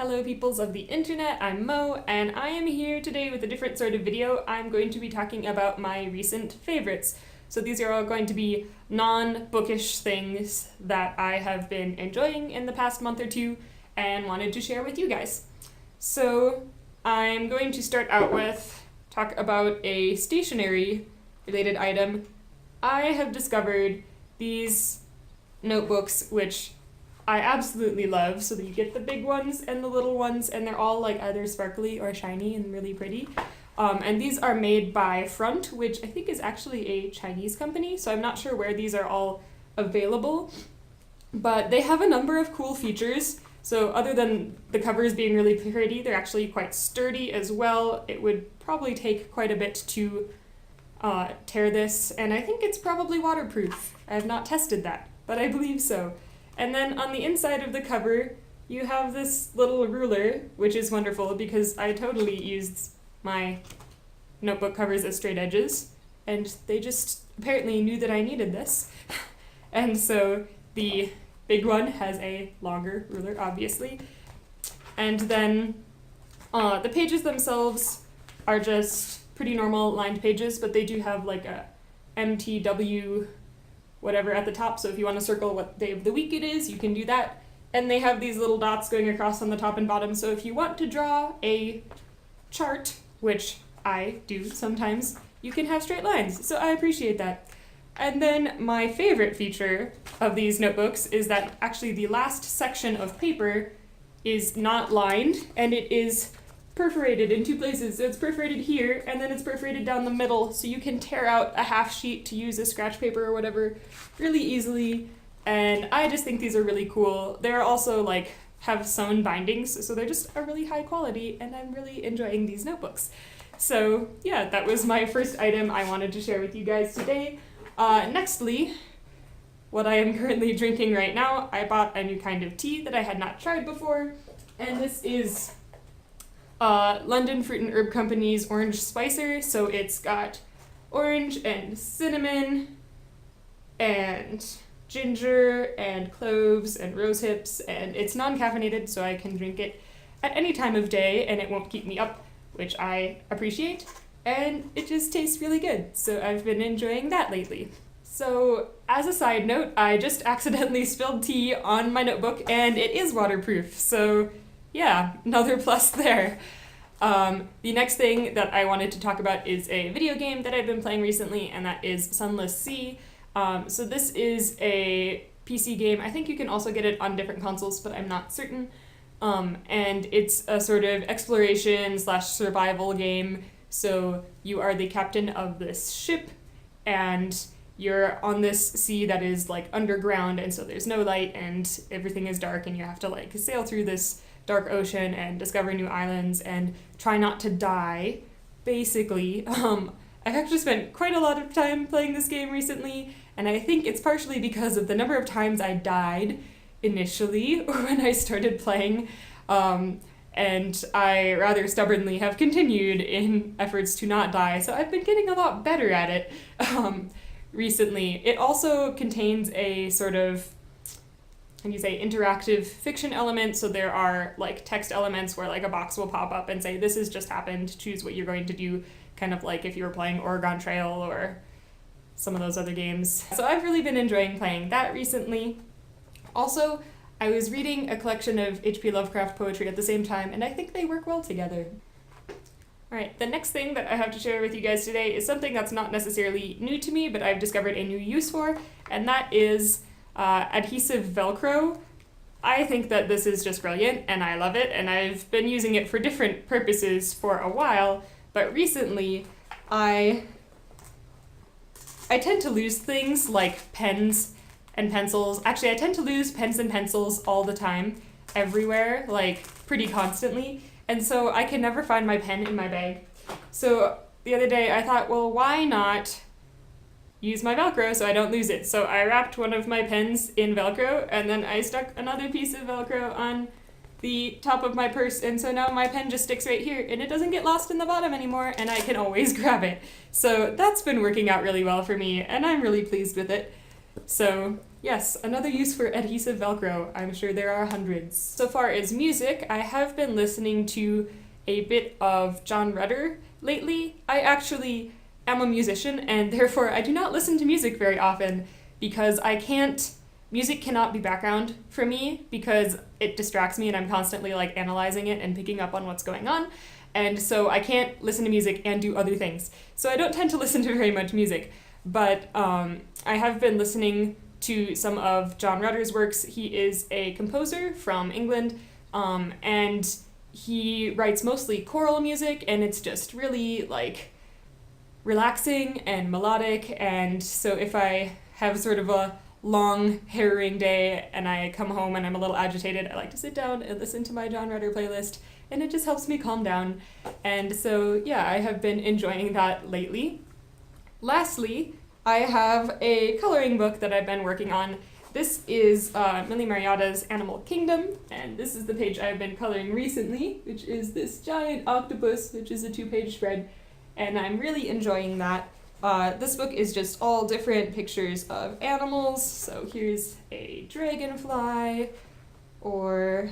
Hello peoples of the internet, I'm Mo, and I am here today with a different sort of video. I'm going to be talking about my recent favorites. So these are all going to be non-bookish things that I have been enjoying in the past month or two and wanted to share with you guys. So I'm going to start out with talk about a stationery related item. I have discovered these notebooks which I absolutely love, so that you get the big ones and the little ones, and they're all like either sparkly or shiny and really pretty. And these are made by Front, which I think is actually a Chinese company, so I'm not sure where these are all available. But they have a number of cool features. So other than the covers being really pretty, they're actually quite sturdy as well. It would probably take quite a bit to tear this, and I think it's probably waterproof. I have not tested that, but I believe so. And then on the inside of the cover, you have this little ruler, which is wonderful because I totally used my notebook covers as straight edges, and they just apparently knew that I needed this. And so the big one has a longer ruler, obviously. And then the pages themselves are just pretty normal lined pages, but they do have like a MTW whatever at the top, so if you want to circle what day of the week it is, you can do that. And they have these little dots going across on the top and bottom, so if you want to draw a chart, which I do sometimes, you can have straight lines, so I appreciate that. And then my favorite feature of these notebooks is that actually the last section of paper is not lined, and it is perforated in two places. So it's perforated here, and then it's perforated down the middle, so you can tear out a half sheet to use as scratch paper or whatever really easily, and I just think these are really cool. They're also like have sewn bindings, so they're just a really high quality, and I'm really enjoying these notebooks. So yeah, that was my first item I wanted to share with you guys today. Nextly, what I am currently drinking right now, I bought a new kind of tea that I had not tried before, and this is London Fruit and Herb Company's Orange Spicer. So it's got orange and cinnamon and ginger and cloves and rose hips, and it's non-caffeinated, so I can drink it at any time of day and it won't keep me up, which I appreciate, and it just tastes really good, so I've been enjoying that lately. So as a side note, I just accidentally spilled tea on my notebook and it is waterproof, so yeah, another plus there. The next thing that I wanted to talk about is a video game that I've been playing recently, and that is Sunless Sea. So this is a PC game. I think you can also get it on different consoles, but I'm not certain. And it's a sort of exploration / survival game. So you are the captain of this ship, and you're on this sea that is like underground, and so there's no light and everything is dark, and you have to like sail through this dark ocean and discover new islands and try not to die, basically. I've actually spent quite a lot of time playing this game recently, and I think it's partially because of the number of times I died initially when I started playing, and I rather stubbornly have continued in efforts to not die, so I've been getting a lot better at it recently. It also contains a sort of interactive fiction element, so there are like text elements where like a box will pop up and say, this has just happened, choose what you're going to do, kind of like if you were playing Oregon Trail or some of those other games. So I've really been enjoying playing that recently. Also, I was reading a collection of H.P. Lovecraft poetry at the same time, and I think they work well together. Alright, the next thing that I have to share with you guys today is something that's not necessarily new to me, but I've discovered a new use for, and that is Adhesive Velcro. I think that this is just brilliant, and I love it, and I've been using it for different purposes for a while, but recently I tend to lose things like pens and pencils. Actually, I tend to lose pens and pencils all the time, everywhere, like pretty constantly, and so I can never find my pen in my bag. So the other day I thought, well, why not use my Velcro so I don't lose it? So I wrapped one of my pens in Velcro, and then I stuck another piece of Velcro on the top of my purse, and so now my pen just sticks right here, and it doesn't get lost in the bottom anymore, and I can always grab it. So that's been working out really well for me, and I'm really pleased with it. So Yes, another use for adhesive Velcro. I'm sure there are hundreds. So far as music, I have been listening to a bit of John Rutter lately. I actually am a musician, and therefore I do not listen to music very often because music cannot be background for me because it distracts me and I'm constantly like analyzing it and picking up on what's going on. And so I can't listen to music and do other things. So I don't tend to listen to very much music, but I have been listening to some of John Rutter's works. He is a composer from England, and he writes mostly choral music, and it's just really like relaxing and melodic. And so if I have sort of a long, harrowing day and I come home and I'm a little agitated, I like to sit down and listen to my John Rutter playlist, and it just helps me calm down. And so yeah, I have been enjoying that lately. Lastly, I have a coloring book that I've been working on. This is Millie Mariotta's Animal Kingdom, and this is the page I've been coloring recently, which is this giant octopus, which is a 2-page spread, and I'm really enjoying that. This book is just all different pictures of animals. So here's a dragonfly, or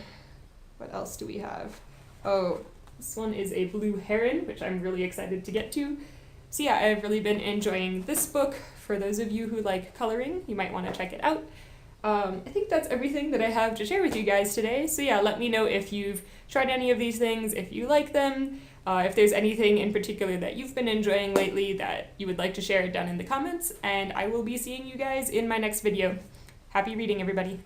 what else do we have? Oh, this one is a blue heron, which I'm really excited to get to. So yeah, I've really been enjoying this book. For those of you who like coloring, you might want to check it out. I think that's everything that I have to share with you guys today. So yeah, let me know if you've tried any of these things, if you like them, if there's anything in particular that you've been enjoying lately that you would like to share down in the comments, and I will be seeing you guys in my next video. Happy reading, everybody!